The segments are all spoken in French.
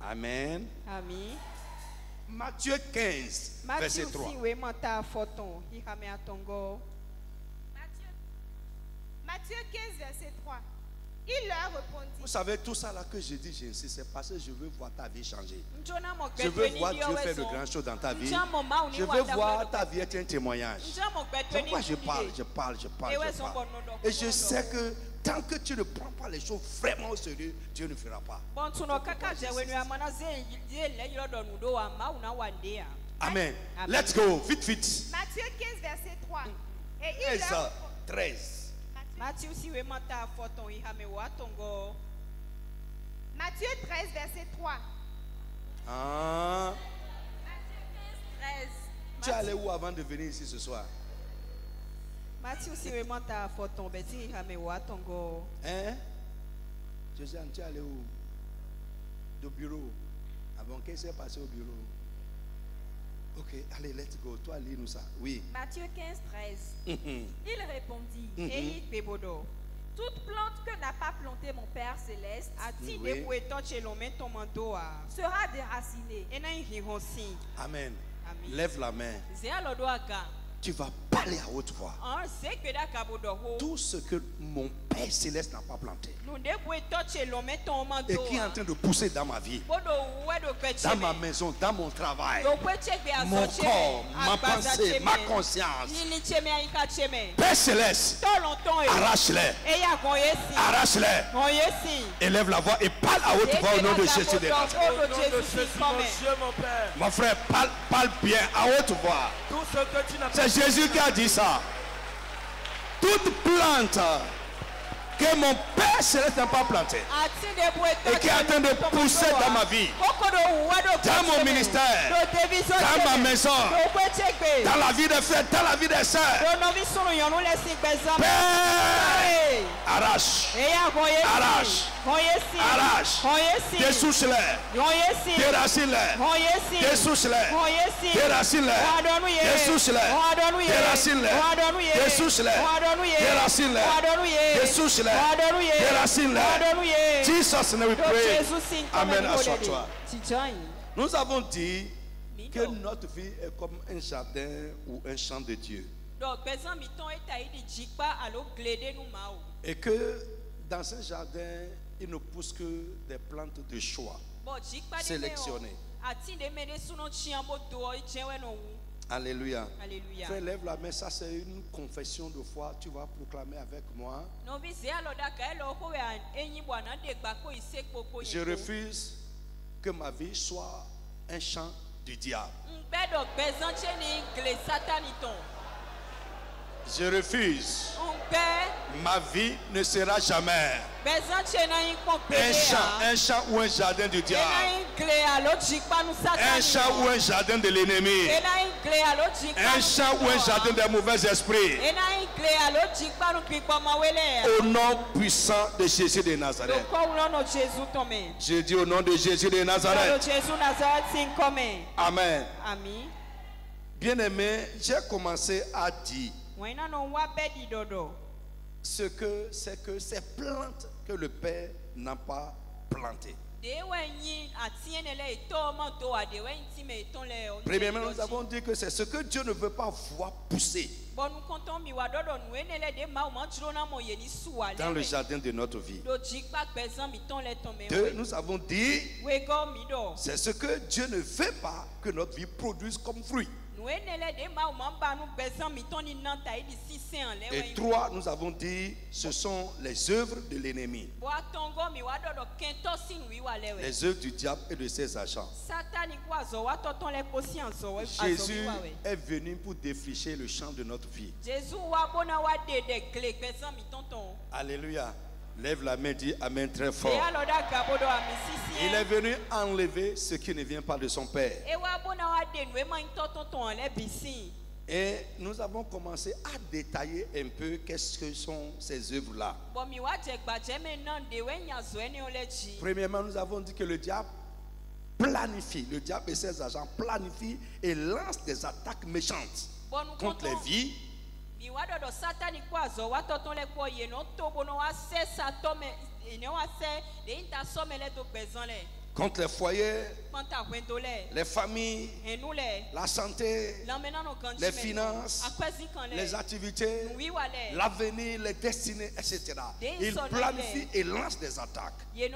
Amen. Amen. Matthieu 15, verset 3. Matthieu 15, verset 3. Il leur répondit. Vous savez, tout ça là que je dis, j'insiste, c'est parce que je veux voir ta vie changer. Je veux voir Dieu faire de grandes choses dans ta vie. Je veux voir ta vie être un témoignage. C'est pourquoi je parle. Et je sais que tant que tu ne prends pas les choses vraiment au sérieux, Dieu ne fera pas. Amen. Let's go, vite. Matthieu 15, verset 3. Et il 13. leur 13. Matthieu 13, verset 3. Ah. Matthieu 15, 13. Tu es allé où avant de venir ici ce soir? Matthieu si vraiment ta photo beti hamewa tongo. Hein? Josiane, tu es allé où? Au bureau. Ah bon, qu'est-ce qui s'est passé au bureau? Ok, allez, let's go. Toi, lis-nous ça. Oui. Matthieu 15, 13. Il répondit. Et il bébodo. Toute plante que n'a pas plantée mon Père Céleste sera déracinée. Amen. Lève la main. Tu vas parler à haute voix. Tout ce que mon Père Céleste n'a pas planté et qui est en train de pousser dans ma vie, dans ma maison, dans mon travail, mon corps, ma pensée, ma conscience. Père Céleste, arrache-les. Arrache-les. Élève la voix et parle à haute voix au nom de Jésus de Nazareth. Mon frère, parle bien à haute voix. C'est Jésus qui a dit ça. Toute plante que mon Père Céleste n'a pas plantée et qui est en train de pousser dans ma vie, dans mon ministère, dans ma maison, dans la vie des frères, dans la vie des sœurs, Père, arrache, dessouche-les, déracine-les, dessouche-les, déracine-les, dessouche-les, déracine-les, dessouche-les, déracine-les, dessouche-les, déracine-les. Jesus name we pray. Amen. Assois-toi. Nous avons dit que notre vie est comme un jardin ou un champ de Dieu. Et que dans ce jardin, il ne pousse que des plantes de choix sélectionnées. Alléluia. Alléluia. Frère, lève la main, ça c'est une confession de foi. Tu vas proclamer avec moi. Je refuse que ma vie soit un champ du diable. Je refuse. Ma vie ne sera jamais un champ ou un jardin du diable. Un champ ou un jardin de l'ennemi. Un champ ou un jardin des mauvais esprits. Au nom puissant de Jésus de Nazareth. Je dis au nom de Jésus de Nazareth. Amen. Bien-aimé, j'ai commencé à dire c'est que ces plantes que le Père n'a pas plantées. Premièrement, nous avons dit que c'est ce que Dieu ne veut pas voir pousser dans le jardin de notre vie. Deux, nous avons dit c'est ce que Dieu ne veut pas que notre vie produise comme fruit. Et trois, nous avons dit ce sont les œuvres de l'ennemi, les œuvres du diable et de ses agents. Jésus est venu pour défricher le champ de notre vie. Alléluia. Lève la main, dis Amen très fort. Il est venu enlever ce qui ne vient pas de son Père. Et nous avons commencé à détailler un peu qu'est-ce que sont ces œuvres-là. Premièrement, nous avons dit que le diable planifie, le diable et ses agents planifient et lancent des attaques méchantes contre les vies, contre les foyers, les familles, la santé, les finances, les activités, l'avenir, les destinées, etc. Il planifie et lance des attaques. Tu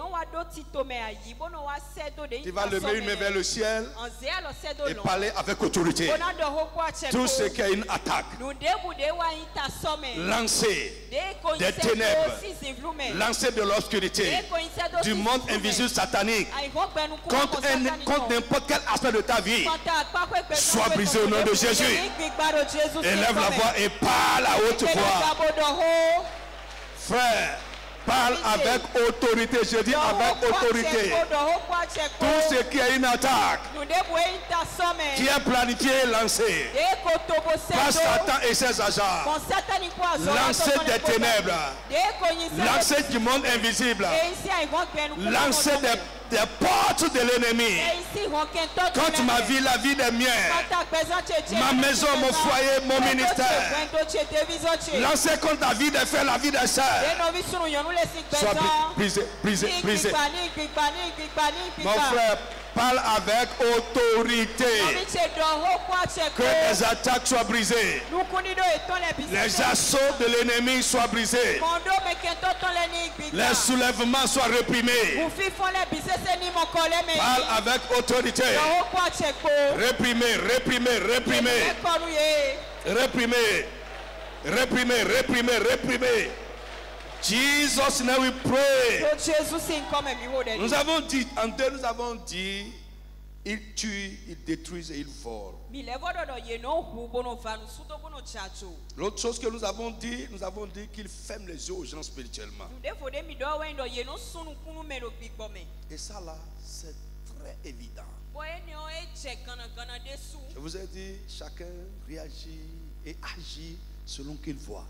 vas lever une main vers le ciel et parler avec autorité. Tout ce qui est une attaque, lancer des ténèbres, lancer de l'obscurité, du monde invisible satanique, contre n'importe quel aspect de ta vie, sois brisé au nom de Jésus. Élève la voix et parle à haute voix. Frère, parle avec autorité. Je dis avec autorité. Tout ce qui est une attaque, qui est planifié et lancé par Satan et ses agents, lancer des ténèbres, lancer du monde invisible, lancer des portes de l'ennemi contre ma vie, la vie des miens, ma maison, mon foyer, mon ministère, lancer contre la vie des frères, la vie des sœurs. Sois brisé, brisé, brisé. Mon frère, parle avec autorité. Que les attaques soient brisées. Les assauts de l'ennemi soient brisés. Les soulèvements soient réprimés. Parle avec autorité. Réprimer, réprimer, réprimer. Réprimer. Réprimer, réprimer, réprimer. Jesus, now we pray. Nous avons dit, en deux, nous avons dit, il tue, il détruit et il vole. L'autre chose que nous avons dit qu'il ferme les yeux aux gens spirituellement. Et ça là, c'est très évident. Je vous ai dit, chacun réagit et agit selon qu'il voit.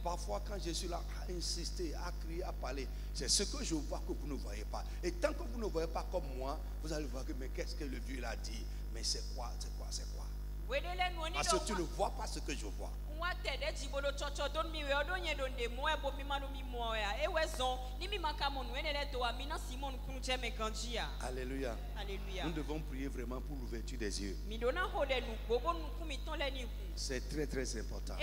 Parfois quand je suis là à insister, à crier, à parler, c'est ce que je vois que vous ne voyez pas. Et tant que vous ne voyez pas comme moi, vous allez voir que mais qu'est-ce que le Dieu a dit? Mais c'est quoi? C'est quoi? C'est quoi? Parce que tu ne vois pas ce que je vois. Alléluia. Nous devons prier vraiment pour l'ouverture des yeux. C'est très très important.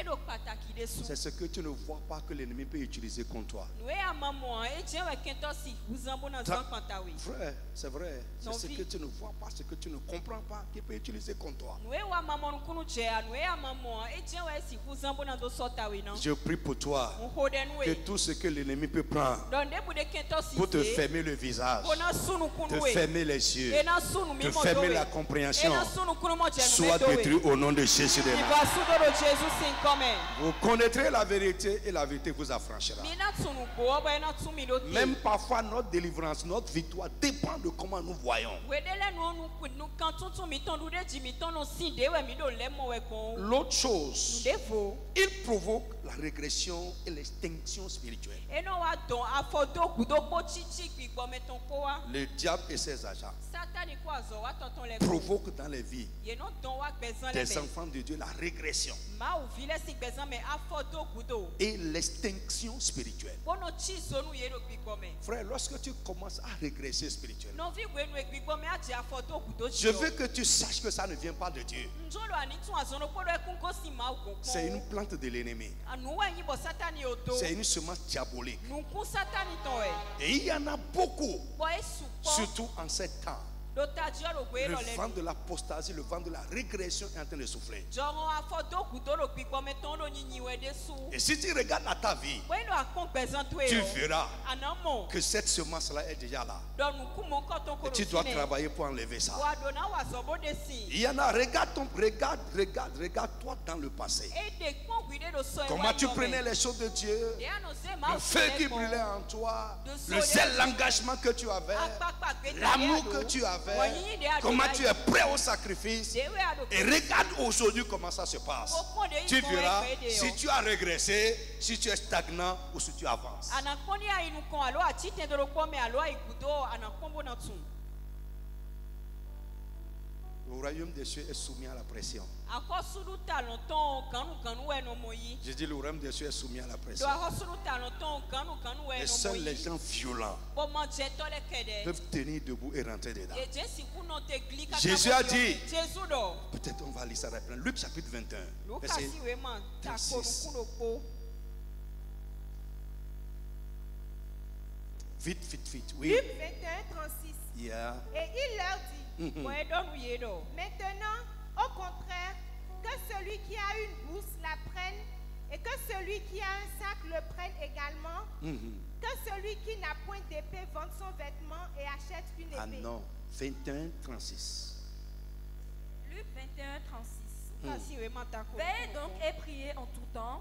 C'est ce que tu ne vois pas que l'ennemi peut utiliser contre toi. Frère, c'est vrai. C'est ce que tu ne vois pas, ce que tu ne comprends pas qu'il peut utiliser contre toi. Je prie pour toi que tout ce que l'ennemi peut prendre pour te fermer le visage, te fermer les yeux, te fermer la compréhension, soit détruit au nom de Jésus de Nazareth. Vous connaîtrez la vérité et la vérité vous affranchira. Même parfois notre délivrance, notre victoire dépend de comment nous voyons. L'autre chose, il provoque la régression et l'extinction spirituelle. Le diable et ses agents provoquent dans les vies des enfants de Dieu la régression et l'extinction spirituelle. Frère, lorsque tu commences à régresser spirituellement, je veux que tu saches que ça ne vient pas de Dieu. C'est une plante de l'ennemi. C'est une semence diabolique. Et il y en a beaucoup, surtout en ces temps. Le vent de l'apostasie, le vent de la régression est en train de souffler. Et si tu regardes à ta vie, tu verras que cette semence-là est déjà là. Et tu dois travailler pour enlever ça. Il y en a, regarde-toi dans le passé. Comment tu prenais les choses de Dieu, le feu qui brûlait en toi, le zèle, l'engagement que tu avais, l'amour que tu avais. Comment tu es prêt au sacrifice. Et regarde aujourd'hui comment ça se passe. Tu verras si tu as régressé, si tu es stagnant ou si tu avances. Le royaume des cieux est soumis à la pression. Je dis le royaume des cieux est soumis à la pression. Et seuls les gens violents peuvent tenir debout et rentrer dedans. Jésus a dit, peut-être on va lire ça rapidement. Luc chapitre 21, verset 36. Vite, oui. Luc 21, 36. Yeah. Et il leur dit, maintenant, au contraire, que celui qui a une bourse la prenne, et que celui qui a un sac le prenne également, que celui qui n'a point d'épée vende son vêtement et achète une épée. Ah non, 21, 36. Luc 21, 36. Veillez donc et priez en tout temps,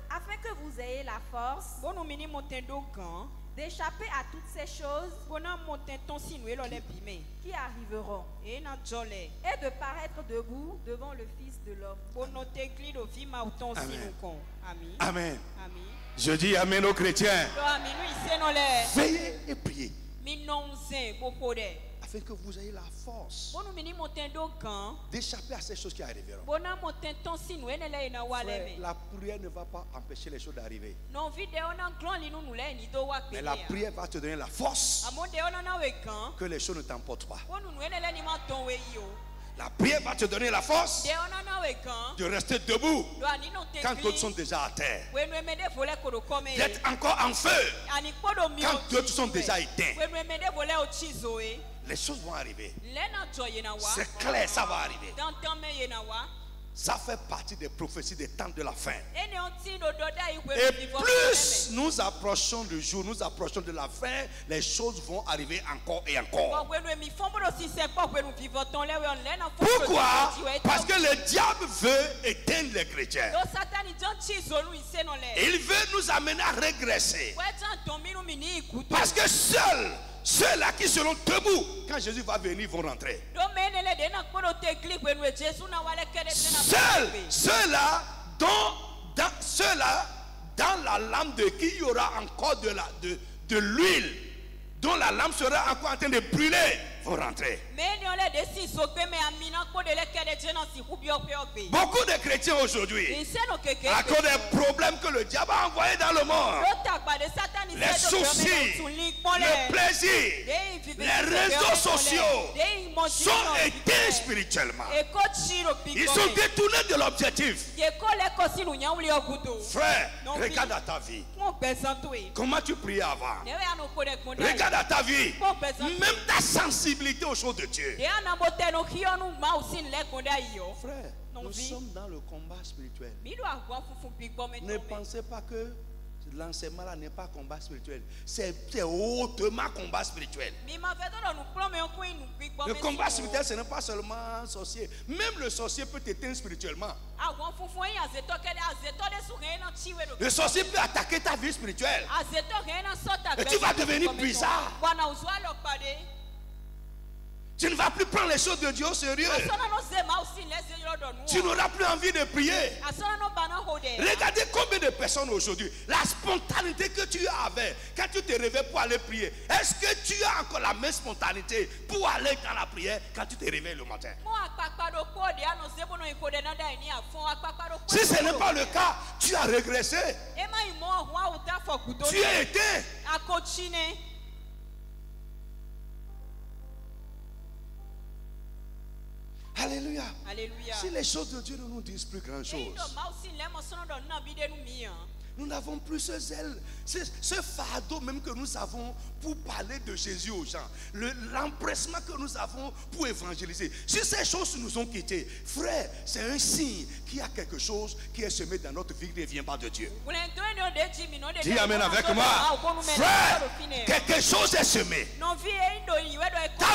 afin que vous ayez la force d'échapper à toutes ces choses qui arriveront et de paraître debout devant le Fils de l'homme. Amen. Amen. Je dis amen aux chrétiens. Veillez et priez afin que vous ayez la force d'échapper à ces choses qui arriveront. Frère, la prière ne va pas empêcher les choses d'arriver. Mais la prière va te donner la force que les choses ne t'emportent pas. La prière va te donner la force de rester debout quand d'autres sont déjà à terre. D'être encore en feu quand d'autres sont déjà éteints. Les choses vont arriver. C'est clair, ça va arriver. Ça fait partie des prophéties des temps de la fin. Et plus nous approchons du jour, nous approchons de la fin, les choses vont arriver encore et encore. Pourquoi? Parce que le diable veut éteindre les chrétiens. Il veut nous amener à régresser. Parce que seuls ceux-là qui seront debout quand Jésus va venir vont rentrer. Seuls ceux-là dans la lame de qui il y aura encore de l'huile, dont la lame sera encore en train de brûler, vont rentrer. Beaucoup de chrétiens aujourd'hui, à cause des problèmes que le diable a envoyés dans le monde, les soucis, le plaisir, les réseaux sociaux sont éteints spirituellement. Ils sont détournés de l'objectif. Frère, regarde à ta vie. Comment tu priais avant? Regarde à ta vie. Même ta sensibilité aux choses de Dieu. Frère, nous sommes dans le combat spirituel. Ne pensez pas que l'enseignement là n'est pas combat spirituel. C'est hautement combat spirituel. Le combat spirituel, ce n'est pas seulement sorcier. Même le sorcier peut t'éteindre spirituellement. Le sorcier peut attaquer ta vie spirituelle. Et tu vas devenir bizarre. Tu ne vas plus prendre les choses de Dieu au sérieux. Tu n'auras plus envie de prier. Regardez combien de personnes aujourd'hui, la spontanéité que tu avais quand tu te réveilles pour aller prier, est-ce que tu as encore la même spontanéité pour aller dans la prière quand tu te réveilles le matin? Si ce n'est pas le cas, tu as régressé. Tu es éteint. Alléluia. Si les choses de Dieu ne nous disent plus grand chose, nous n'avons plus ce zèle, ce fardeau même que nous avons pour parler de Jésus aux gens, l'empressement que nous avons pour évangéliser. Si ces choses nous ont quittés, frère, c'est un signe qu'il y a quelque chose qui est semé dans notre vie qui ne vient pas de Dieu. Dis amen avec moi. Frère, quelque chose est semé. Ta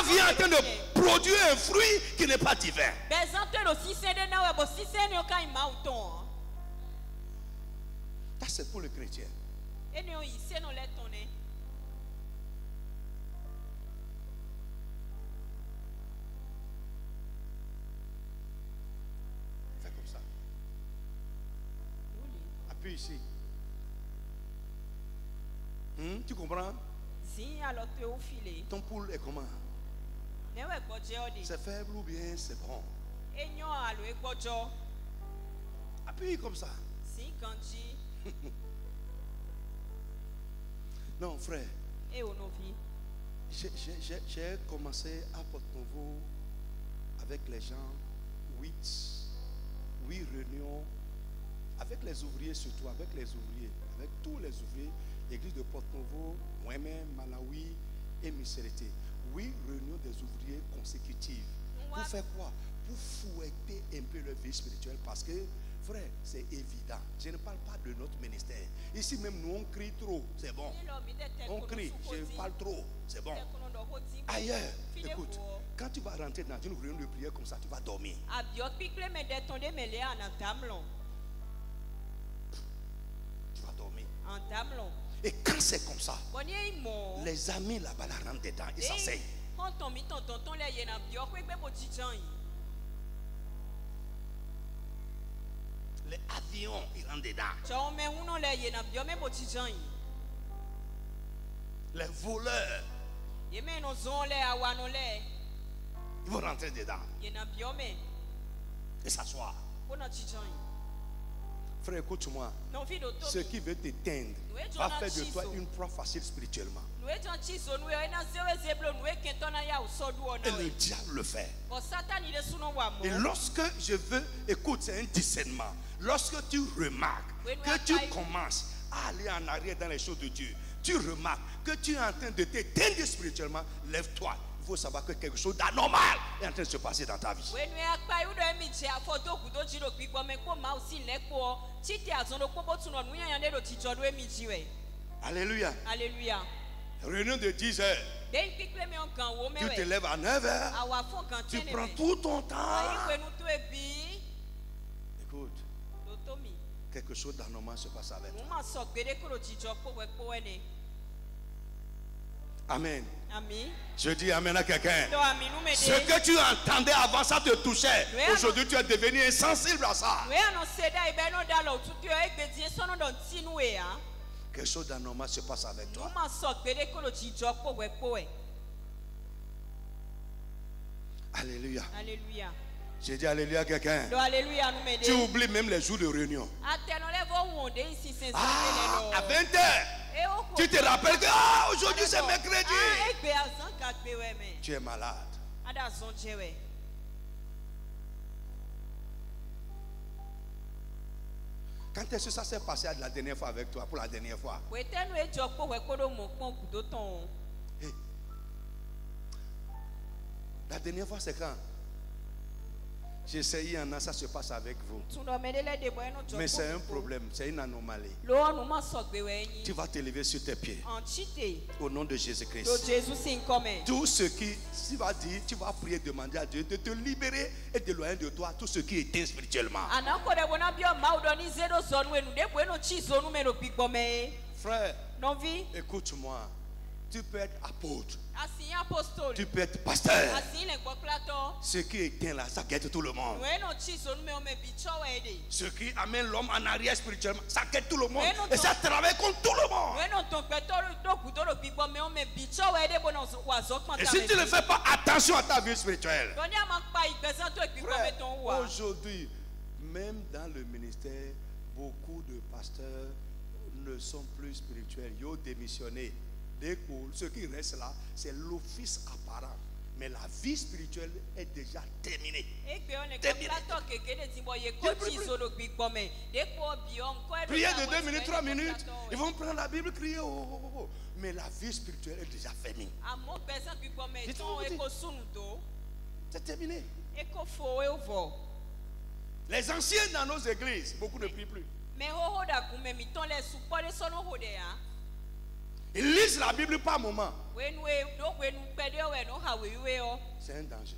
vie est en train de produire un fruit qui n'est pas divin. Ça, c'est pour le chrétien. Fais comme ça. Appuie ici. Tu comprends? Ton pouls est comment? C'est faible ou bien c'est bon? Appuie comme ça. Non, frère. J'ai commencé à Porto-Novo avec les gens, 8 réunions, avec les ouvriers surtout, avec tous les ouvriers, l'église de Porto-Novo, moi-même, Malawi et Misérité. 8 réunions des ouvriers consécutives. Pour faire quoi? Pour fouetter un peu leur vie spirituelle, parce que, frère, c'est évident. Je ne parle pas de notre ministère. Ici même, nous, on crie trop, c'est bon. On crie, je parle trop, c'est bon. Ailleurs, écoute, quand tu vas rentrer dans une réunion de prière comme ça, tu vas dormir. Tu vas dormir. Et quand c'est comme ça, les amis là-bas la rentrent dedans, ils s'asseyent. Les avions, ils rentrent dedans. Les voleurs, ils vont rentrer dedans et s'asseoir. Frère, écoute-moi. Ce qui veut t'éteindre va faire de toi une proie facile spirituellement. Et le diable le fait. Et lorsque je veux, écoute, c'est un discernement. Lorsque tu remarques que tu commences à aller en arrière dans les choses de Dieu, tu remarques que tu es en train de t'éteindre spirituellement, lève-toi. Il faut savoir que quelque chose d'anormal est en train de se passer dans ta vie. Alléluia. Alléluia. Réunion de 10 heures. Tu te lèves à 9 heures. Tu prends tout ton temps. Écoute, quelque chose d'anormal se passe avec toi. Amen. Je dis amen à quelqu'un. Ce que tu entendais avant, ça te touchait. Aujourd'hui, tu es devenu insensible à ça. Quelque chose d'anormal se passe avec toi. Alléluia. Alléluia. J'ai dit alléluia à quelqu'un. Tu oublies même les jours de réunion. À 20h. Tu te rappelles que aujourd'hui c'est mercredi. Tu es malade. Quand est-ce que ça s'est passé la dernière fois avec toi, pour la dernière fois? La dernière fois c'est quand? J'essaye, ça se passe avec vous. Mais c'est un problème, c'est une anomalie. Tu vas te lever sur tes pieds. Au nom de Jésus-Christ. Tout ce qui, tu vas dire, tu vas prier, demander à Dieu de te libérer et d'éloigner de toi tout ce qui est spirituellement. Frère, écoute-moi. Tu peux être apôtre. Tu peux être pasteur. Ce qui éteint là, ça guette tout le monde. Ce qui amène l'homme en arrière spirituellement, ça guette tout le monde. Et ça travaille contre tout le monde. Et si tu ne fais pas attention à ta vie spirituelle, aujourd'hui, même dans le ministère, beaucoup de pasteurs ne sont plus spirituels. Ils ont démissionné. Ce qui reste là, c'est l'office apparent. Mais la vie spirituelle est déjà terminée. Priez de 2 minutes, 3 minutes. Ils vont prendre la Bible, crier. Mais la vie spirituelle est déjà fermée. C'est terminé. Les anciens dans nos églises, beaucoup ne prient plus. Ils lisent la Bible par moment. C'est un danger.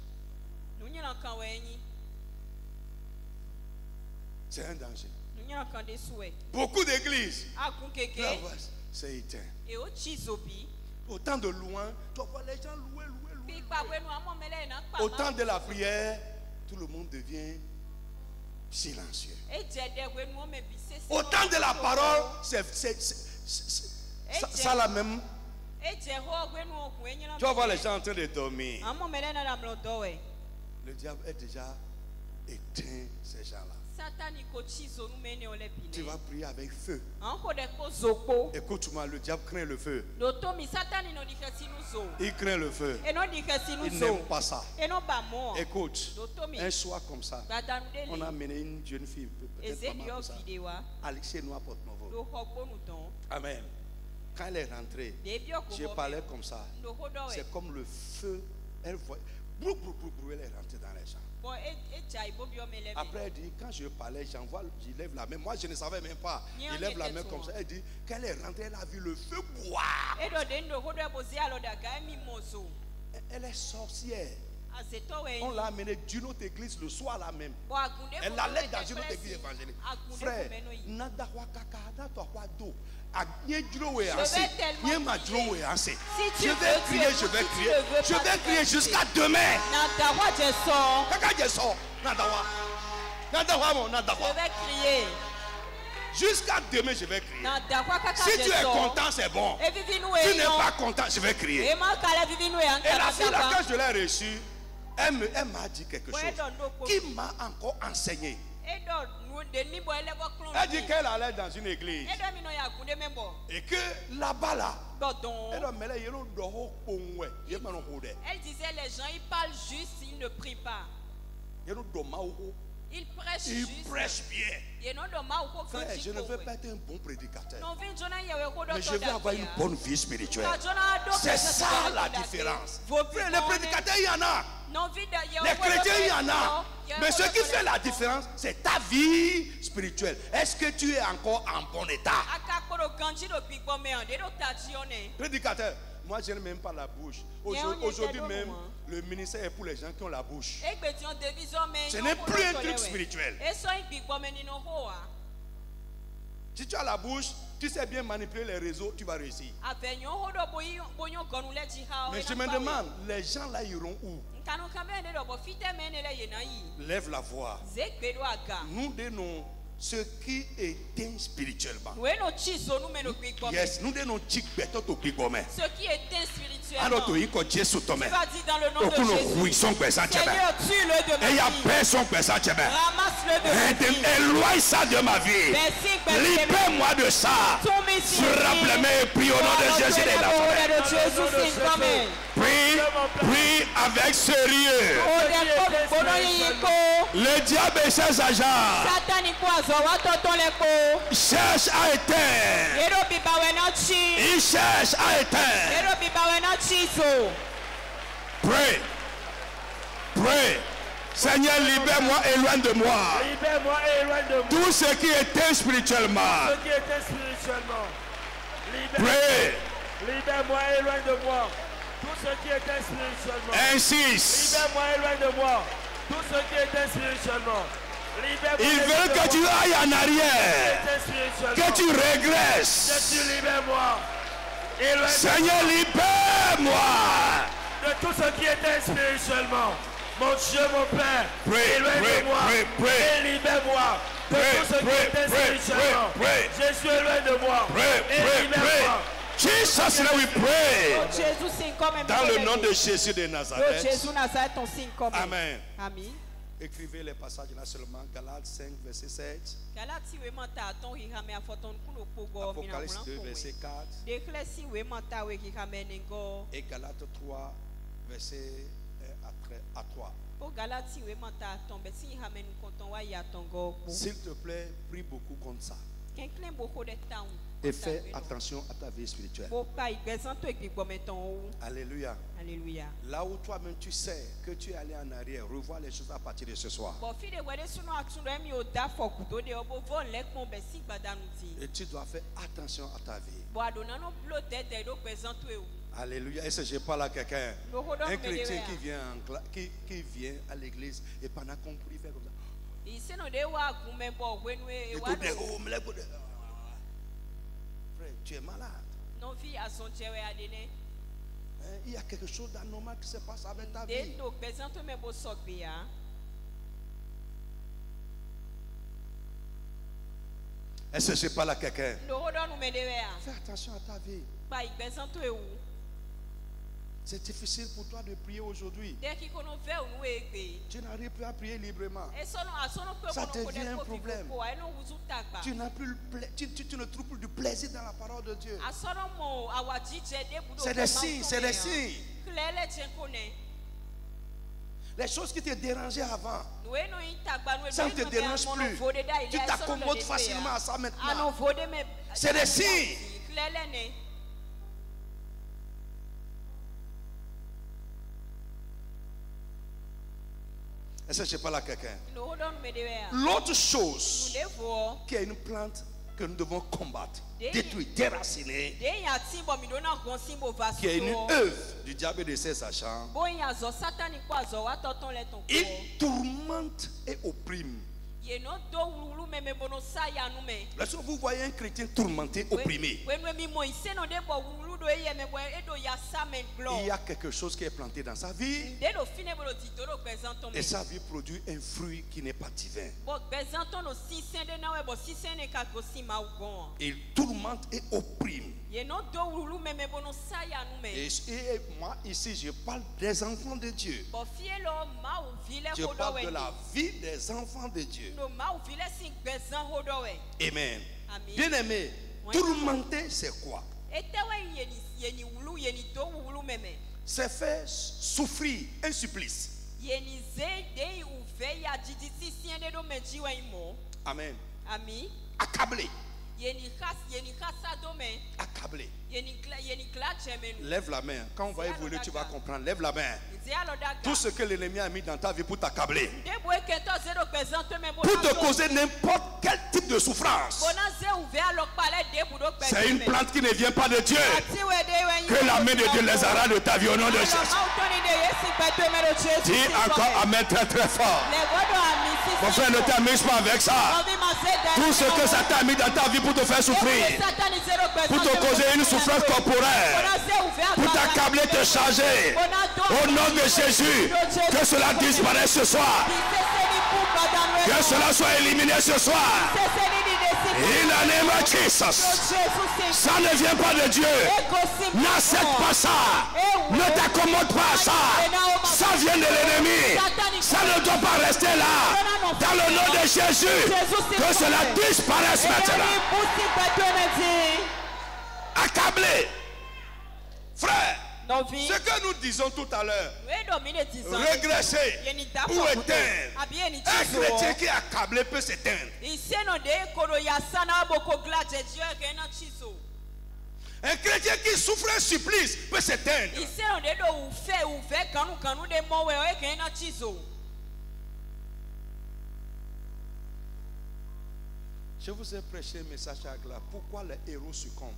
C'est un danger. Beaucoup d'églises, c'est éteint. Autant de loin, tu vois les gens louer. Autant de la prière, tout le monde devient silencieux. Autant de la parole, ça la même Tu vas voir les gens en train de dormir. Le diable est déjà éteint ces gens-là. Tu vas prier avec feu. Écoute-moi, le diable craint le feu. Il craint le feu. Il n'aime pas ça. Écoute, un soir comme ça, on a amené une jeune fille, peut-être pas mal ça, Alexis Noir Porte-Novo. Amen. Quand elle est rentrée, je parlais comme ça. C'est comme le feu. Elle voit, elle est rentrée dans les gens. Après elle dit, quand je parlais, j'envoie, je lève la main. Moi je ne savais même pas. Il lève la main comme ça. Elle dit, quand elle est rentrée, elle a vu le feu boire. Elle est sorcière. On l'a amenée d'une autre église le soir là même. Elle allait dans une autre église évangélique. Frère, je vais crier, je vais crier. Je vais crier jusqu'à demain. Je vais crier. Jusqu'à demain, je vais crier. Si tu es content, c'est bon. Si tu n'es pas content, je vais crier. Et la fille là, quand je l'ai reçue, elle m'a dit quelque chose qui m'a encore enseigné. Elle dit qu'elle allait dans une église et que là-bas là, elle disait les gens ils parlent juste, ils ne prient pas. Il prêche bien. Frère, je ne veux pas être un bon prédicateur, mais je veux avoir une bonne vie spirituelle. C'est ça la différence. Frère, les prédicateurs, il y en a. Les chrétiens, il y en a. Mais ce qui fait la différence, c'est ta vie spirituelle. Est-ce que tu es encore en bon état? Prédicateur, moi je n'aime même pas la bouche. Aujourd'hui même, le ministère est pour les gens qui ont la bouche. Ce n'est plus un truc spirituel. Si tu as la bouche, tu sais bien manipuler les réseaux, tu vas réussir. Mais je me demande, les gens là iront où? Lève la voix. Nous donnons ce qui éteint spirituellement. Yes, nous donnons ce qui éteint spirituellement. Alors tu vas dire dans le nom de Jésus, Seigneur, tue-le de ma vie. Éloigne ça de ma vie. Libère-moi de ça. Frappe les mains et prie au nom de Jésus de Nazareth. Prie avec sérieux. Le diable et ses agents cherchent à éteindre. Ils cherchent à éteindre. Pray. Seigneur, libère-moi, éloigne de moi. Tout ce qui éteint spirituellement. Pray. Libère-moi, éloigne de moi. Tout ce qui était spirituellement. Insiste. Libère-moi, éloigne de moi. Tout ce qui était spirituellement. Ils veulent que tu ailles en arrière. Que tu régresses. Libère-moi. Seigneur, libère-moi. De tout ce qui était spirituellement. Mon Dieu, mon Père. Éloigne de moi. Et libère-moi. De tout ce qui était spirituellement. Jésus, éloigne de moi. Et libère-moi. Jesus, we pray. Dans le nom de Jésus de Nazareth. Amen. Écrivez les passages là seulement. Galates 5, verset 7. Apocalypse 2, verset 4. Et Galates 3, verset à 3. S'il te plaît, prie beaucoup comme ça. Et fais attention à ta vie spirituelle. Alléluia. Alléluia. Là où toi-même tu sais que tu es allé en arrière, revois les choses à partir de ce soir. Et tu dois faire attention à ta vie. Alléluia. Est-ce que je parle à quelqu'un? Un chrétien qui vient à l'église et pendant qu'on prie, fait comme ça. Tu es malade. Il y a quelque chose d'anormal qui se passe avec ta vie. Est-ce que je parle à quelqu'un? Fais attention à ta vie. C'est difficile pour toi de prier aujourd'hui. Tu n'arrives plus à prier librement. Ça devient un problème. Tu n'as plus tu ne trouves plus de plaisir dans la parole de Dieu. C'est des signes, c'est des signes. Les choses qui te dérangeaient avant, ça ne te dérange plus. Tu t'accommodes facilement à ça maintenant. C'est des signes. Est-ce que je parle à quelqu'un? L'autre chose qui est une plante que nous devons combattre, détruire, déraciner, qui est une œuvre du diable et de ses agents, il tourmente et opprime. Lorsque vous voyez un chrétien tourmenté, opprimé, il y a quelque chose qui est planté dans sa vie et sa vie produit un fruit qui n'est pas divin. Il tourmente et opprime. Et moi ici je parle des enfants de Dieu. Je parle de la vie des enfants de Dieu. Amen. Bien aimé, tourmenter c'est quoi? C'est faire souffrir un supplice. Amen. Accabler. Accablé. Lève la main. Quand on va évoluer, tu vas comprendre. Lève la main. Tout ce que l'ennemi a mis dans ta vie pour t'accabler, pour te causer n'importe quel type de souffrance, c'est une plante qui ne vient pas de Dieu. Que la main de Dieu les arrache de ta vie au nom de Jésus. Dis encore amen très très fort. Mon frère, ne t'amuse pas avec ça. Tout ce que Satan a mis dans ta vie pour te faire souffrir, pour te causer une souffrance corporelle, pour t'accabler, te charger, au nom de Jésus, que cela disparaisse ce soir, que cela soit éliminé ce soir. In the name of Jesus. Ça ne vient pas de Dieu. N'accepte pas ça. Ne t'accommode pas à ça. Ça vient de l'ennemi. Ça ne doit pas rester là. Dans le nom de Jésus, que cela disparaisse maintenant. Accablé. Frère, ce que nous disons tout à l'heure, régresser ou éteindre, un chrétien qui est accablé peut s'éteindre. Un chrétien qui souffre un supplice peut s'éteindre. Je vous ai prêché un message à Agla. Pourquoi les héros succombent?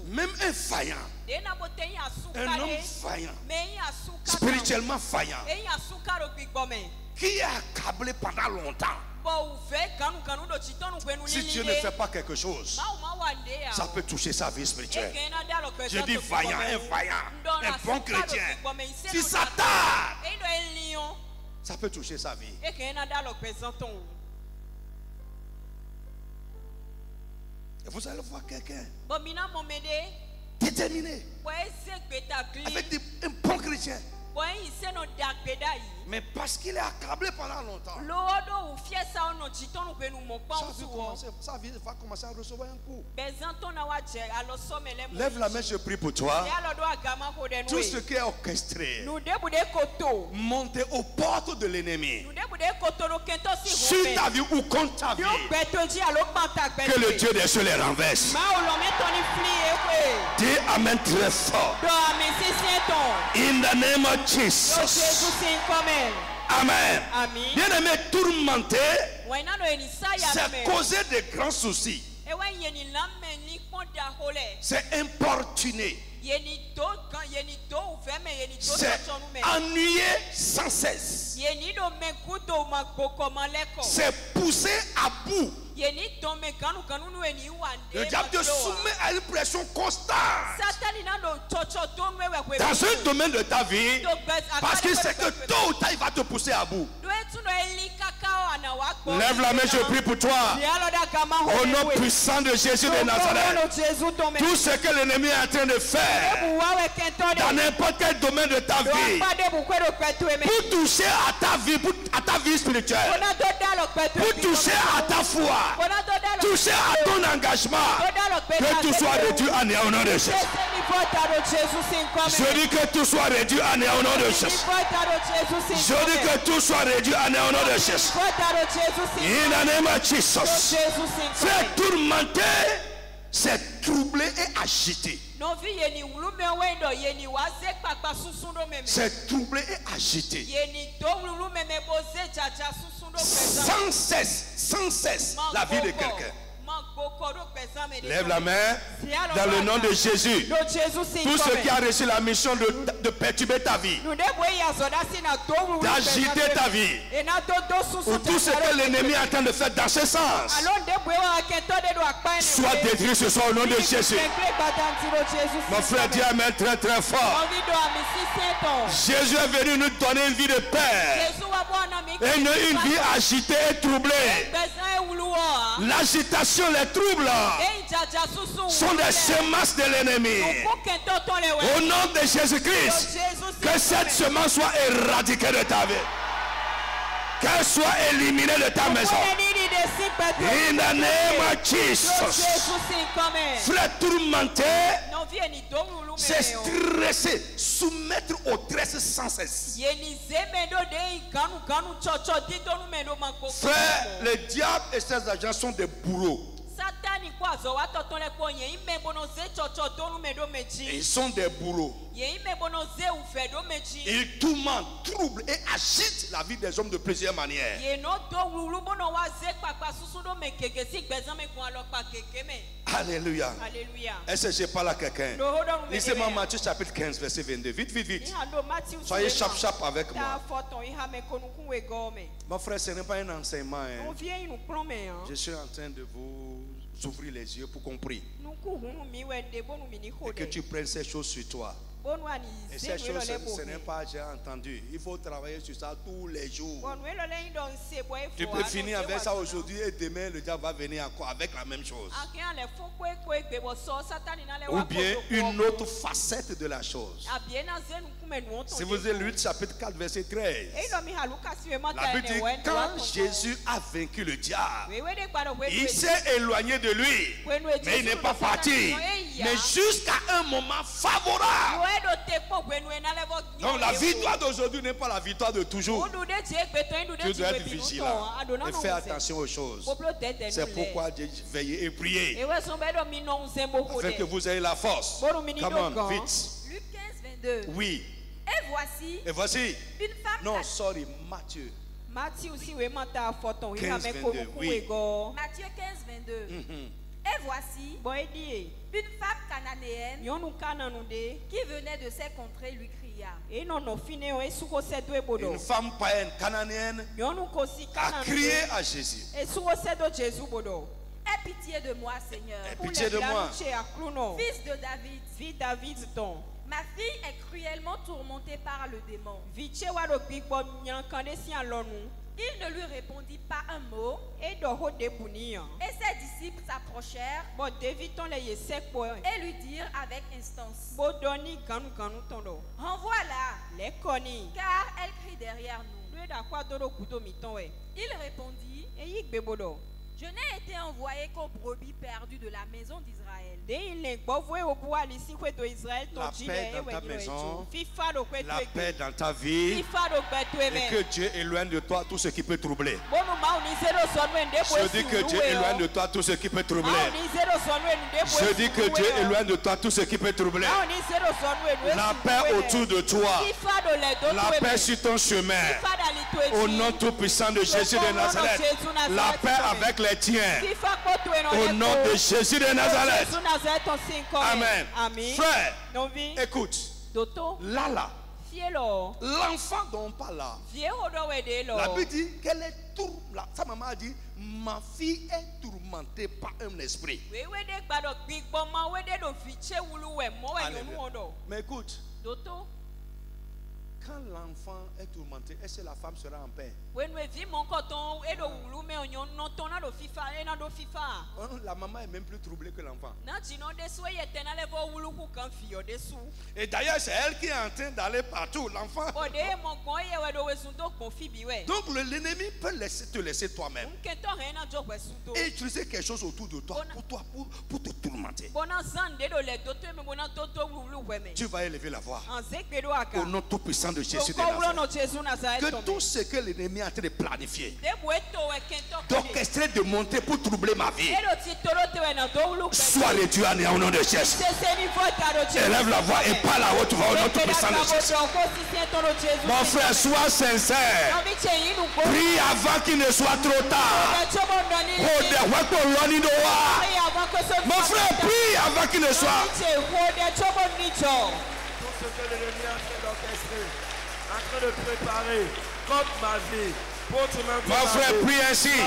Même un faillant, un homme faillant, spirituellement faillant, qui est accablé pendant longtemps, si Dieu ne fait pas quelque chose, ça peut toucher sa vie spirituelle. Je dis vaillant, un vaillant, un bon chrétien. Si ça tarde, ça peut toucher sa vie. Et vous allez voir quelqu'un déterminé, avec un bon chrétien, mais parce qu'il est accablé pendant longtemps, sa vie va commencer à recevoir un coup. Lève la main, je prie pour toi. Tout ce qui est orchestré, monter aux portes de l'ennemi, sur ta vie ou contre ta vie, que le Dieu des cieux les renverse. Dis amen très fort. In the name of Jesus. Amen. Bien aimé, tourmenter, c'est causer de grands soucis. C'est importuner. C'est ennuyer sans cesse. C'est pousser à bout. Le diable te soumet à une pression constante dans un domaine de ta vie, parce qu'il sait que tôt ou tard il va te pousser à bout. Lève la main, je prie pour toi. Au nom puissant de Jésus de Nazareth. Tout ce que l'ennemi est en train de faire dans n'importe quel domaine de ta vie, pour toucher à ta vie spirituelle, pour toucher à ta foi, toucher à ton engagement, que tout soit réduit à néant au nom de Jésus. Je dis que tout soit réduit à néant au nom de Jésus. Je dis que tout soit réduit à néant au nom de Jésus. In the name of Jesus. Fait tourmenter, c'est troublé et agité. C'est troublé et agité. Sans cesse, la vie de quelqu'un. Lève la main dans le nom de Jésus. Tout ce qui a reçu la mission de perturber ta vie, d'agiter ta vie, ou tout ce que l'ennemi est en train de faire dans ce sens, soit détruit ce soir au nom de Jésus. Mon frère dit amen très très fort. Jésus est venu nous donner une vie de paix et une vie agitée et troublée. L'agitation, les troubles sont des semences de l'ennemi. Au nom de Jésus-Christ, que cette semence soit éradiquée de ta vie, qu'elle soit éliminée de ta maison. In the name of Jesus. Frère tourmenté, c'est stressé, soumettre au stress sans cesse. Frère, le diable et ses agents sont des bourreaux. Ils sont des bourreaux. Ils tourmentent, troublent et agitent la vie des hommes de plusieurs manières. Alléluia. Est-ce que je parle à quelqu'un? Lisez-moi Matthieu chapitre 15, verset 22. Vite, vite, vite. Soyez chap avec moi. Mon frère, ce n'est pas un enseignement. Je suis en train de vous ouvrir les yeux pour comprendre. Et que tu prennes ces choses sur toi. Et ces choses, ce n'est pas j'ai entendu. Il faut travailler sur ça tous les jours. Tu peux finir avec ça aujourd'hui et demain le diable va venir encore avec la même chose. Ou bien une autre facette de la chose. Si vous avez lu chapitre 4 verset 13, la Bible dit quand Jésus a vaincu le diable, il s'est éloigné de lui, mais il n'est pas parti, mais jusqu'à un moment favorable. Donc la victoire d'aujourd'hui n'est pas la victoire de toujours. Tu dois être vigilant et faire attention aux choses. C'est pourquoi j'ai veillé et prié afin que vous ayez la force. Come on, vite. Luc 15, 22. Oui. Et voici une femme. Non, sorry, Matthieu. Matthieu 15, 22. Oui. Matthieu 15, 22. Et voici une femme cananéenne qui venait de ces contrées lui cria. Une femme païenne cananéenne a crié à Jésus. Aie pitié de moi, Seigneur. Aie pitié de moi. Fils de David. Ma fille est cruellement tourmentée par le démon. Il ne lui répondit pas un mot. Et ses disciples s'approchèrent et lui dirent avec instance: renvoie-la, car elle crie derrière nous. Il répondit: je n'ai été envoyé qu'aux brebis perdues de la maison d'Israël. La paix dans ta maison, la paix dans ta vie, et que Dieu éloigne de toi tout ce qui peut troubler. Je dis que Dieu éloigne de toi tout ce qui peut troubler. Je dis que Dieu éloigne de toi tout ce qui peut troubler. La paix autour de toi, la paix sur ton chemin, au nom tout puissant de Jésus de Nazareth, la paix avec les tiens, au nom de Jésus de Nazareth. Amen. Frère, écoute, Lala, l'enfant dont on parle là, la Bible dit qu'elle est tourmentée. Sa maman a dit: ma fille est tourmentée par un esprit. Mais écoute, Quand l'enfant est tourmenté, est-ce que la femme sera en paix? La maman est même plus troublée que l'enfant. Et d'ailleurs, c'est elle qui est en train d'aller partout, l'enfant. Donc l'ennemi peut te laisser toi-même et utiliser quelque chose autour de toi pour te tourmenter. Tu vas élever la voix au nom tout puissant de Jésus de Nazareth. Que tout ce que l'ennemi est en train de planifier, d'orchestrer, de monter pour troubler ma vie, soit réduit à néant au nom de Jésus. Élève la voix et parle à haute voix au nom tout puissant de Jésus. Mon frère, sois sincère. Prie avant qu'il ne soit trop tard. Mon frère, prie avant qu'il ne soit. Tout ce que l'ennemi est en train d'orchestrer, en train de préparer contre ma vie, pour tourmenter mon frère, prie ainsi.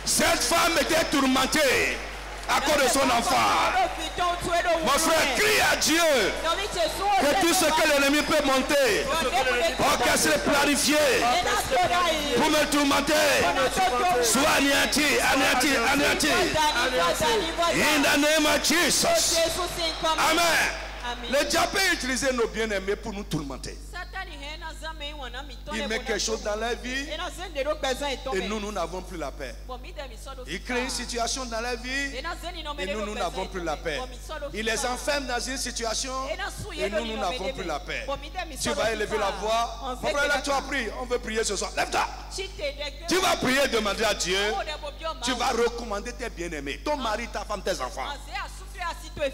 Cette femme était tourmentée à cause de son enfant. Mon frère, crie à Dieu que tout ce que l'ennemi peut monter, orchestrer, planifier pour me tourmenter, soit anéanti, anéanti, anéanti. In the name of Jesus. Amen. Le diable peut utiliser nos bien-aimés pour nous tourmenter. Il met quelque chose dans la vie et nous n'avons plus la paix. Il crée une situation dans la vie et nous n'avons plus la paix. Il les enferme dans une situation et nous n'avons plus la paix. Tu vas élever la voix. Mon frère, là, tu as prié. On veut prier ce soir. Lève-toi. Tu vas prier, demander à Dieu. Tu vas recommander tes bien-aimés, ton mari, ta femme, tes enfants. Les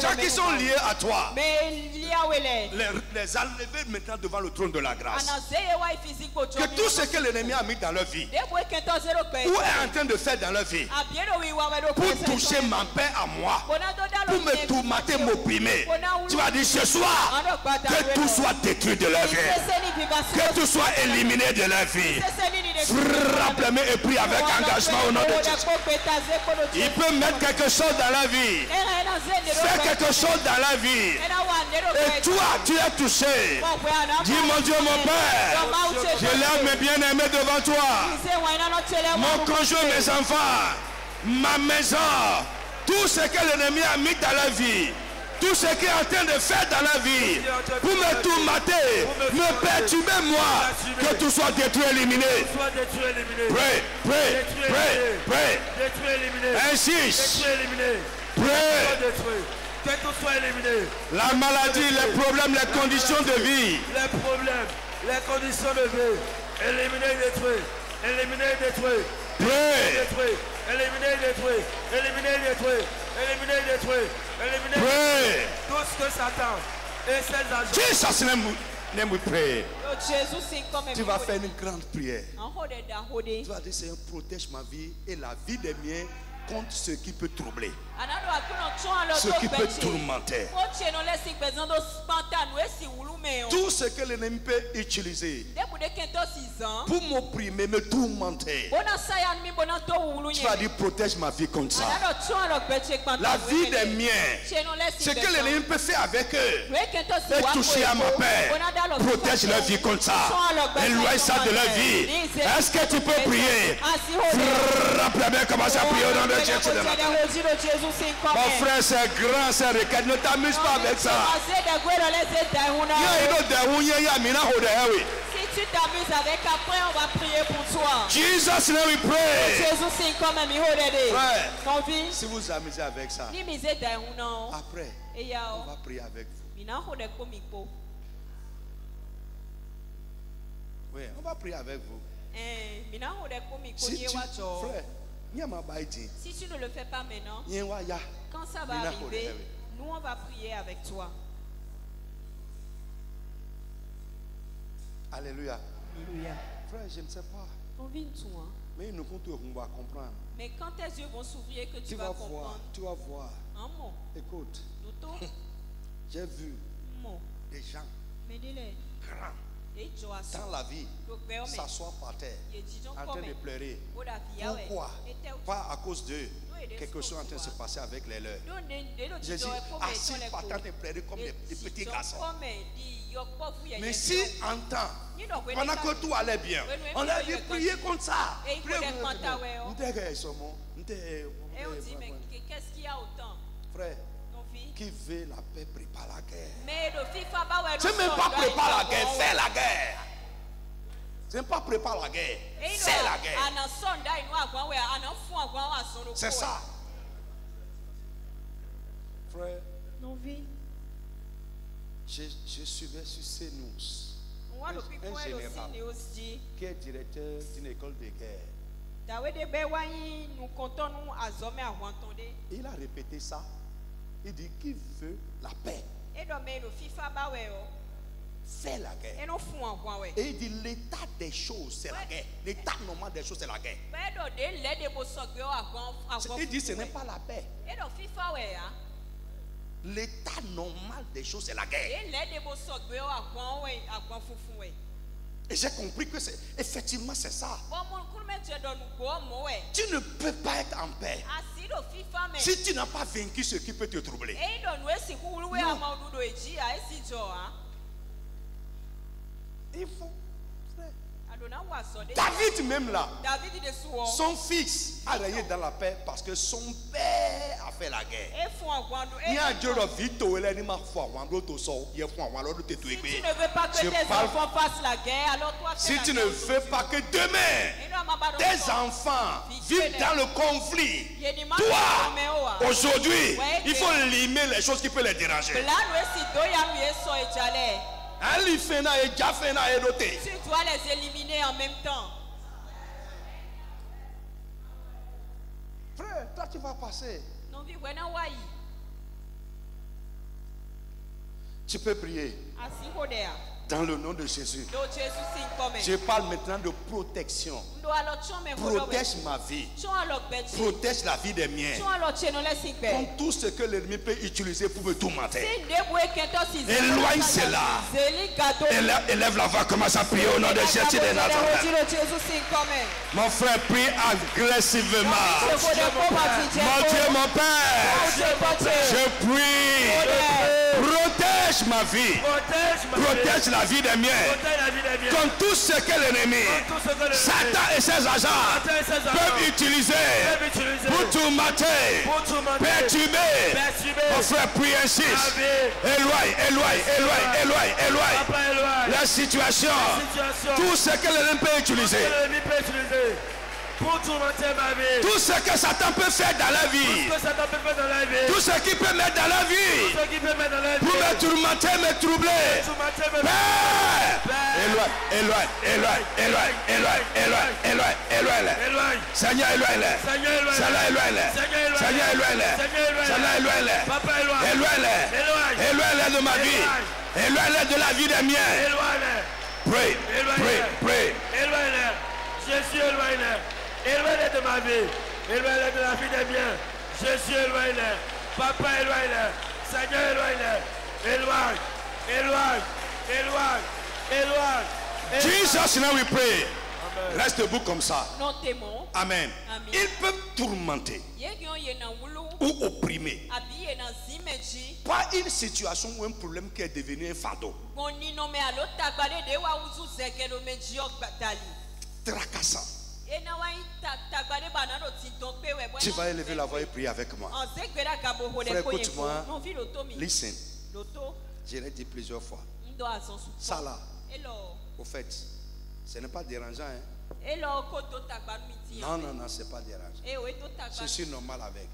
gens qui sont liés à toi, les enlever maintenant devant le trône de la grâce. Que tout ce que l'ennemi a mis dans leur vie, ou est en train de faire dans leur vie, pour toucher ma paix à moi, pour me tourmenter, m'opprimer, tu vas dire ce soir, que tout soit détruit de leur vie, que tout soit éliminé de leur vie. Frappe les mains et prie avec engagement au nom de Jésus. Il peut mettre quelque chose dans la vie, faire quelque chose dans la vie, et toi tu es touché. Dis mon Dieu, mon Père, je lève mes bien-aimés devant toi, mon conjoint, mes enfants, ma maison, tout ce que l'ennemi a mis dans la vie, tout ce qu'il est en train de faire dans la vie, pour me tourmenter, me perturber moi, que tout soit détruit, éliminé. Pray, pray, pray, pray. Insiste. Pray. Que tout soit éliminé. La maladie, les problèmes, les conditions de vie. Les problèmes, les conditions de vie. Éliminer, détruire. Éliminer, détruire. Pray. Détruire. Éliminer, détruire. Éliminer, détruire. Éliminer, détruire. Éliminer, Pray. tout ce que Satan et ses agents. Jesus name we pray. Tu vas faire une grande prière. Tu vas dire, Seigneur, protège ma vie et la vie des miens contre ce qui peut troubler, ce qui peut tourmenter. Tout ce que l'ennemi peut utiliser pour m'opprimer, me tourmenter, tu vas dire protège ma vie contre ça. La vie des miens, ce que l'ennemi peut faire avec eux, peut toucher à ma paix, protège leur vie contre ça, éloigne ça de leur vie. Est-ce que tu peux prier? Rappelez-moi, commence à prier au nom de Jésus. Mon frère, c'est grand, c'est requête. Ne t'amuse pas avec ça. Si tu t'amuses avec, après on va prier pour toi. Jesus name we pray. Frère, si vous vous amusez avec ça, après on va prier avec vous. Oui, on va prier avec vous. Si tu ne le fais pas maintenant, quand ça va arriver, nous on va prier avec toi. Alléluia. Frère, je ne sais pas. Mais nous on va comprendre. Mais quand tes yeux vont s'ouvrir, que tu vas comprendre. Tu vas voir. Écoute. J'ai vu des gens grands dans la vie, s'asseoir par terre, en train de pleurer. Pourquoi? Pas à cause d'eux. Quelque chose est en train de se passer avec les leurs. Jésus assis par terre de pleurer comme des petits garçons. Mais si en temps, pendant que tout allait bien, on a dit prier comme ça. Et on dit, mais qu'est-ce qu'il y a autant? Frère, qui veut la paix prépare la guerre. Tu ne même pas prépare la guerre, fais la guerre. Tu ne pas prépare la guerre, fais la guerre. C'est ça. Frère, je suivais sur CNews un général qui est directeur d'une école de guerre. Il a répété ça. Il dit qui veut la paix fait la guerre. Et il dit l'état des choses c'est la guerre. L'état normal des choses c'est la guerre. Il dit ce n'est pas la paix. L'état normal des choses c'est la guerre. Et j'ai compris que c'est effectivement c'est ça. Tu ne peux pas être en paix si tu n'as pas vaincu ce qui peut te troubler. Il faut. David même là, son fils a régné dans la paix parce que son père a fait la guerre. Il y a un Dieu de Vito et l'anima foi. Si tu ne veux pas que tes enfants fassent la guerre, alors toi fais la guerre. Si tu ne veux pas que demain tes enfants vivent dans le conflit, toi aujourd'hui il faut limer les choses qui peuvent les déranger. Tu dois les éliminer en même temps. Frère, toi tu vas passer. Tu peux prier. Dans le nom de Jésus. Je parle maintenant de protection. Protège ma vie. Protège la vie des miens. Comme tout ce que l'ennemi peut utiliser pour me tourmenter. Éloigne cela. Élève la voix, commence à prier au nom de Jésus de Nazareth. Mon frère, prie agressivement. Mon Dieu, mon Père, je prie. Protège ma vie. Protège la vie des miens. Comme tout ce que l'ennemi, Satan et ses agents peuvent utiliser pour tourmenter, perturber. Mon frère, prie, insiste. Éloigne la situation. Tout ce que l'ennemi peut utiliser. Pour tourmenter ma vie. Tout ce que Satan peut faire dans la vie. Tout ce qu'il peut mettre dans la vie. Pour me tourmenter, me troubler. Père, éloigne. Seigneur, éloigne-les. Seigneur, éloigne-les. Éloigne-les de ma vie. Éloigne-les de la vie des miens. Pray. Jésus, éloigne-les. Éloigne-les de ma vie. Éloigne-les de la vie des miens. Jésus, éloigne-les. Papa, éloigne-les. Seigneur, éloigne-les. Éloigne. Jesus, now we pray. Amen. Reste debout comme ça. Amen. Ils peuvent tourmenter ou opprimer. Pas une situation ou un problème qui est devenu un fardeau. Tracassant. Tu vas élever la voix et prier avec moi. Frère, écoute-moi. Listen. Je l'ai dit plusieurs fois. Ça là, au fait, ce n'est pas dérangeant. Hein? Non, c'est pas dérangeant. Je suis normal avec.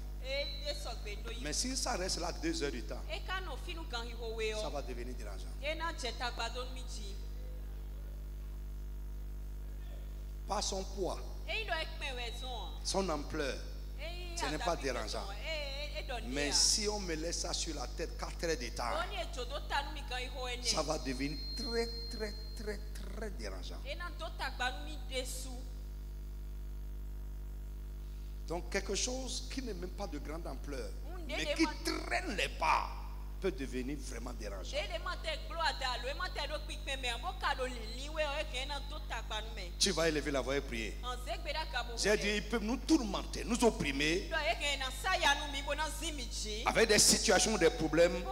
Mais si ça reste là 2 heures du temps, ça va devenir dérangeant. Pas son poids, son ampleur, ce n'est pas dérangeant. Mais si on me laisse ça sur la tête 4 heures de temps, ça va devenir très dérangeant. Donc quelque chose qui n'est même pas de grande ampleur, mais qui traîne les pas, peut devenir vraiment dérangeant. Tu vas élever la voix et prier. J'ai dit, ils peuvent nous tourmenter, nous opprimer avec des situations, des problèmes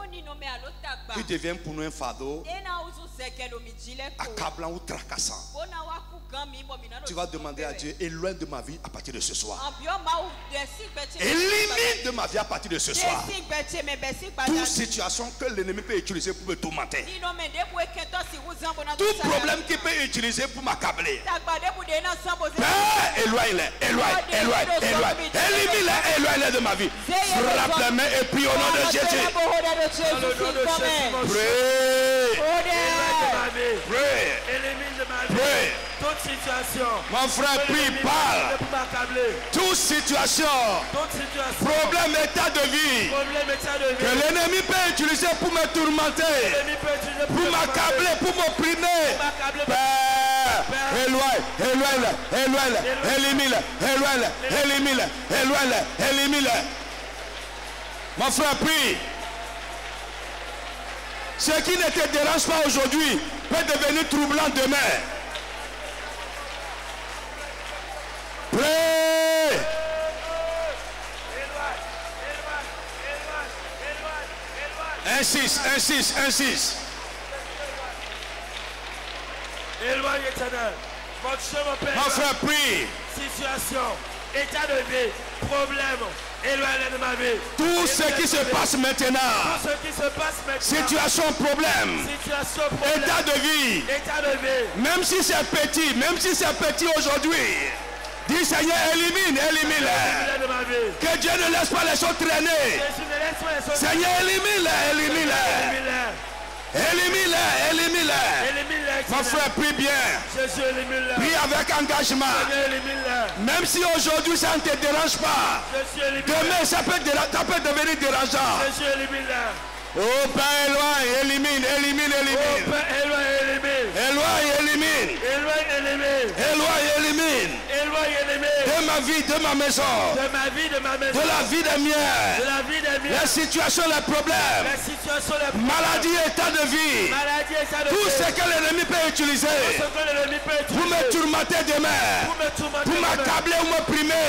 qui deviennent pour nous un fardeau, accablant ou tracassant. Tu vas demander à Dieu, éloigne de ma vie à partir de ce soir. Élimine de ma vie à partir de ce soir toute situation que l'ennemi peut utiliser pour me tourmenter. Tout problème qu'il peut utiliser pour m'accabler. Éloigne-les, éloigne. Élimine-les, éloigne-les de ma vie. Frappe les mains et prie au nom de Jésus. Pray. Toute situation. Mon frère, prie, parle. Toute situation. Problème, état de vie. Que l'ennemi peut utiliser pour me tourmenter, pour m'accabler, pour m'opprimer. Père, éloigne, élimine. Mon frère, prie. Ce qui ne te dérange pas aujourd'hui peut devenir troublant demain. Pray. Insiste. Éloigne éternel. Mon frère, prie. Situation, état de vie, problème, éloigne de ma vie. Tout ce qui se passe maintenant. Situation, problème. État de vie. Même si c'est petit aujourd'hui. Dis Seigneur, élimine-les. Que Dieu ne laisse pas les choses traîner. Seigneur, élimine-les. Mon frère, prie bien. Prie avec engagement. Même si aujourd'hui ça ne te dérange pas, demain ça peut devenir dérangeant. Oh Père, éloigne. De ma vie, de ma maison. De la vie des miens. Les situations, les problèmes. Maladie, état de vie. Tout ce que l'ennemi peut utiliser pour me tourmenter demain, pour m'accabler ou m'opprimer.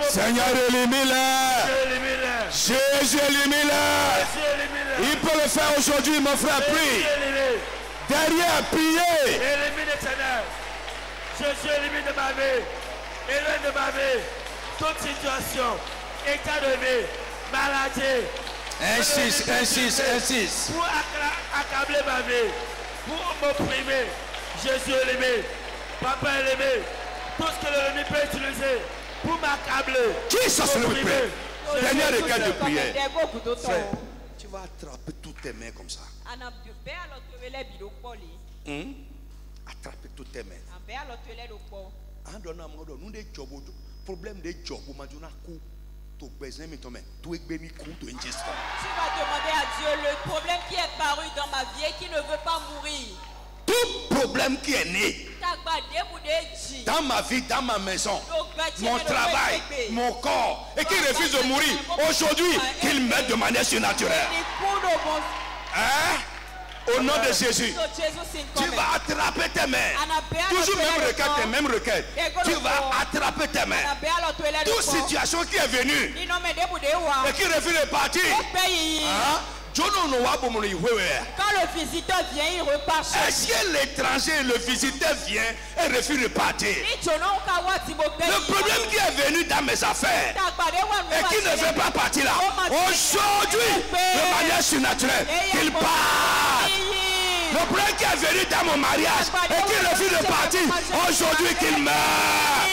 Seigneur, élimine-les. Jésus, élimine-les. Il peut le faire aujourd'hui, mon frère, prie. Derrière, priez. Élimine éternel. Jésus, élimine de ma vie. Éloigne de ma vie. Toute situation, état de vie, maladie. Insiste. Pour accabler ma vie, pour m'opprimer. Jésus élimine. Papa élimine. Tout ce que l'ennemi peut utiliser pour m'accabler. Qui ça se le prie? Dernier requête de prière. Frère, tu vas attraper toutes tes mains comme ça. Attraper toutes tes mains. Problème de job, tu vas demander à Dieu le problème qui est paru dans ma vie et qui ne veut pas mourir. Tout problème qui est né dans ma vie, dans ma maison, mon travail, mon corps, et qui refuse de mourir, aujourd'hui, qu'il meurt de manière surnaturelle. Au nom de Jésus, tu vas attraper tes mains. Toujours même requête. Tu vas attraper tes mains. Toute situation qui est venue et qui refuse de partir. Quand le visiteur vient, il repart. Est-ce que l'étranger, le visiteur vient et refuse de partir? Le problème qui est venu dans mes affaires et qui ne veut pas partir là, aujourd'hui, de manière surnaturelle, qu'il part. Le problème qui est venu dans mon mariage et qui refuse de partir, aujourd'hui, qu'il meurt.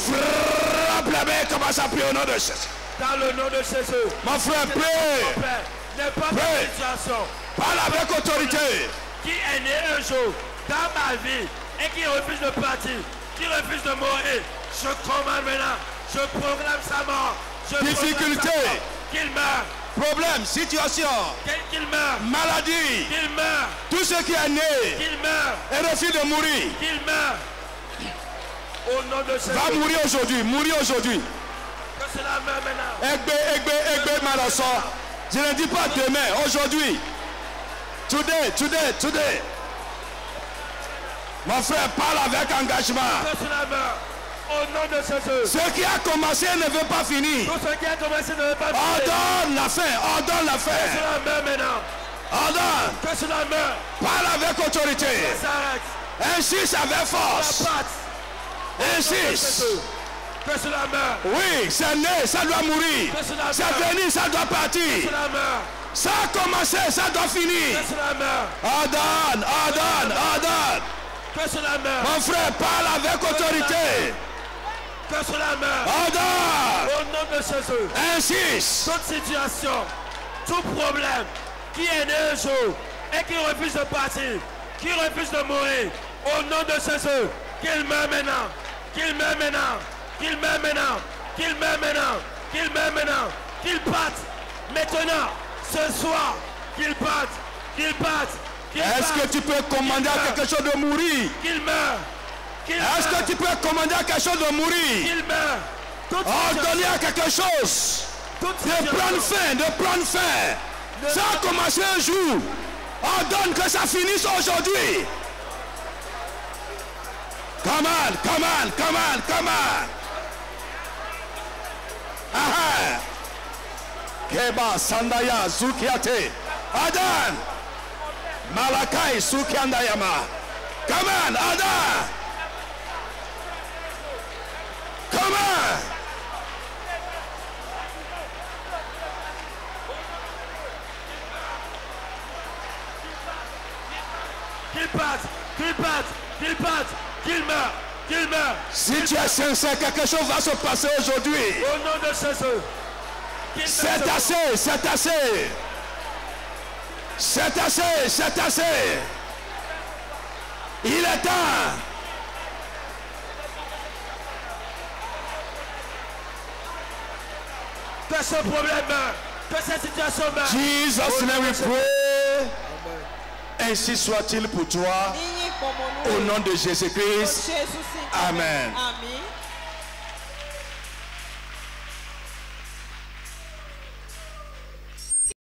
Frappe la main, commence à prier au nom de Jésus. Dans le nom de Jésus. Mon frère, prie. Parle avec autorité. Qui est né un jour dans ma vie et qui refuse de partir, qui refuse de mourir, je commande maintenant, je proclame sa mort. Difficulté. Qu'il meurt. Problème, situation. Qu'il meurt. Maladie. Qu'il meurt. Tout ce qui est né. Qu'il meurt. Et refuse de mourir. Qu'il meurt. Au nom de Jésus. Va mourir aujourd'hui. Que cela meurt maintenant. Egbe, Malasso. Je ne dis pas demain, aujourd'hui. Today, today, today. Mon frère, parle avec engagement. Au nom de Jésus. Ce qui a commencé ne veut pas finir. Tout ce qui a commencé ne veut pas finir. Ordonne la fin, ordonne la fin. Que cela meurt maintenant. Ordonne. Que cela meurt. Parle avec autorité. Que ça s'arrête. Insiste avec force. La patte. Insiste. Que cela meurt. Oui, c'est né, ça doit mourir. C'est venu, ça doit partir. Que cela meurt. Ça a commencé, ça doit finir. Que cela meurt. Ordonne, ordonne, ordonne. Que cela meurt. Mon frère, parle avec autorité. Que cela meurt. Ordonne. Au nom de Jésus. Insiste. Toute situation, tout problème qui est né un jour et qui refuse de partir, qui refuse de mourir, au nom de Jésus, qu'il meurt maintenant, qu'il meurt maintenant, qu'il meurt maintenant, qu'il meurt maintenant, qu'il meurt maintenant, qu'il parte maintenant, ce soir, qu'il parte, qu'il parte. Est-ce que tu peux commander à quelque chose de mourir? Qu'il meurt. Est-ce que tu peux commander à quelque chose de mourir? Qu'il meurt. Ordonner à quelque chose de prendre fin, de prendre fin. Ça a commencé un jour. Ordonne que ça finisse aujourd'hui. Come on, come on, come on, come on. Aha. Keba Sandaya Zukiate. Adan. Malakai Sukiandayama. Come on, Adan. Come on. Qu'il parte, qu'il parte, qu'il parte, qu'il meurt, qu'il meurt. Si tu es sincère, quelque chose va se passer aujourd'hui. Au nom de Jésus. C'est assez, c'est assez. C'est assez, c'est assez. Il est temps. Que ce problème meurt, que cette situation meurt. Jesus, name we pray. Ainsi soit-il pour toi. Au nom de Jésus-Christ. Amen. Amen.